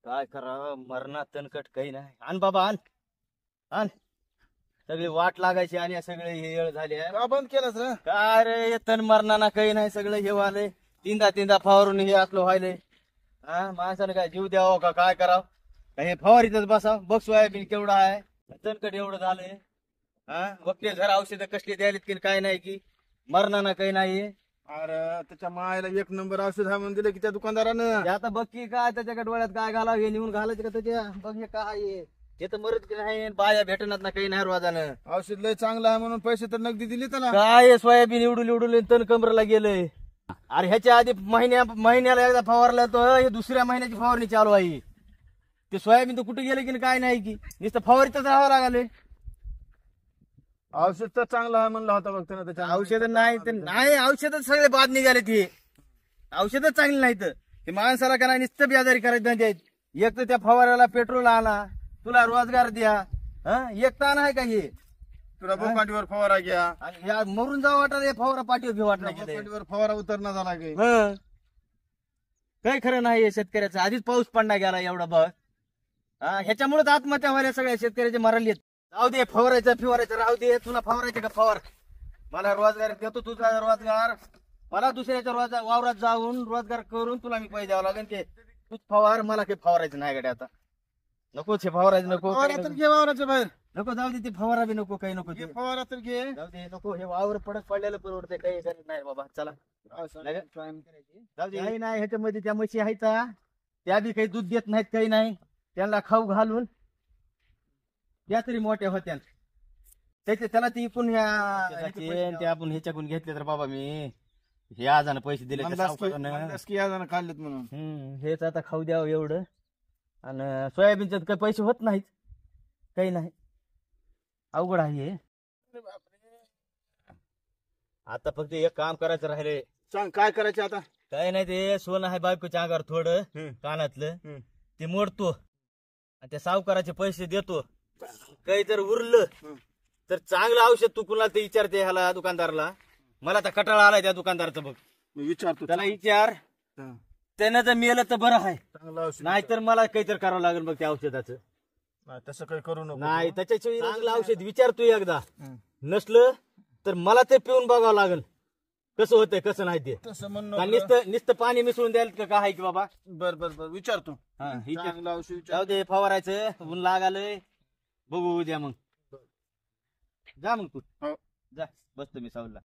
काय करावं मरणात तणकट काही नाही. आण बाबा आण आण. सगळी वाट लागायची आणि सगळे हे येळ झाले. का बंद केलंस रे? काय रे तण मरणाना काही नाही. सगळं हे व्हायलंय. तीनदा तीनदा फवारून हे असलं व्हायलंय. हा माणसाने काय जीव द्यावं का काय करावं? काय हे फवारीतच बसाव. बघ सोयाबीन केवढं आहे. तणकट एवढं झालंय. हा बघते जरा औषधं कसली द्यायला की काय नाही की मरणाना काही नाही. अरे त्याच्या मायला एक नंबर औषध आहे म्हणून दिलं की त्या दुकानदारानं. हे आता बघ की काय त्याच्या डोळ्यात काय घालावं हे नेऊन घालायचं का त्याच्या. बघ हे काय आहे. हे तर मरत की नाही. बाया भेटणार ना काही नाही रोजानं. औषध लय चांगलं आहे म्हणून पैसे तर नगदी दिली त्याला. काय सोयाबीन इवडून इवडून तण कमरला गेलंय. अरे ह्याच्या आधी महिन्याला एकदा फवारला तो हे दुसऱ्या महिन्याची फवारणी चालू आहे. ते सोयाबीन तर कुठे गेले की काय नाही की नुसतं फवारीतच राहावं लागले. औषध तर चांगलं आहे म्हणलं होता बघ त्यानं त्याच्या. औषध नाही तर नाही. औषध सगळे बाद निघाले ते. औषध चांगली नाहीत. ते माणसाला का नाही नुसतं बेजारी करायचं नाही. एक तर त्या फवाऱ्याला पेट्रोल आणा. तुला रोजगार द्या. एक ताण आहे का हे. तुला बोकाटीवर फवारा घ्या आणि या मरून जावं वाटत फवारा पाठीवर घेऊ वाटणार बोकाटीवर फवारा उतरणं झाला काही. काही खरं नाही शेतकऱ्याचं. आधीच पाऊस पडणार गेला एवढा बघ. ह्याच्यामुळेच आत्महत्या व्हायला सगळ्या शेतकऱ्याचे मरायला येत. जाऊ दे फवारायचं फिवारायचं राहू दे. तुला फवारायचं का फवार. मला रोजगार देतो तुझा रोजगार. मला दुसऱ्याच्या वावरात जाऊन रोजगार करून तुला मी पैसे द्यावं लागेल. ते तूच फवार. मला काही फवारायचं नाही गड्या आता. नको हे फवारायचं नको. फवारा तर घे वावराच्या बाहेर. नको जाऊ दे. ते फवारा बी नको काही नको. घे फवारा तर घे. जाऊ दे नको. हे वावर पडलेलं परवडते. काही करत नाही बाबा. चला जाऊ दे. काही नाही ह्याच्यामध्ये त्या म्हशी आहेत त्या बी काही दूध देत नाहीत काही नाही. त्यांना खाऊ घालून त्या तरी मोठ्या होत्या. त्याला ती इकून ते आपण ह्याच्याकडून घेतले तर बाबा मी हे आजानं पैसे दिले खाल्लेत म्हणून हेच आता खाऊ द्यावं एवढं. आणि सोयाबीनचे काही पैसे होत नाहीत काही नाही. अवघड आहे. आता फक्त एक काम करायचं राहिले. सांग काय करायचं आता. काही नाही ते सोनं आहे बायकोच्या अंगावर थोडं कानातलं ते मोडतो आणि त्या सावकाराचे पैसे देतो. काही जर उरलं तर चांगलं औषध तू कुणाला ते विचारते ह्याला दुकानदाराला. मला तर कटाळा आलाय त्या दुकानदाराचं बघ. मी विचारतो त्याला विचार. त्यानं जर मिळालं तर बरं आहे. चांगलं औषध नाहीतर मला काहीतरी करावं लागेल बघ त्या औषधाचं. नाही तसं काही करू नको. नाही त्याच्याशिवाय चांगलं औषध विचारतो एकदा. नसलं तर मला ते पिऊन बघावं लागेल कसं होतंय कसं नाही ते. तसं का म्हणणं नुसतं पाणी मिसळून द्याल का काय की बाबा. बर बर बर विचारतो. चांगलं औषध विचार. जाऊ दे फवारायचं. ऊन लागालय. बघू उद्या मग. जा मग तू. हो. जा बसतो मी सावला.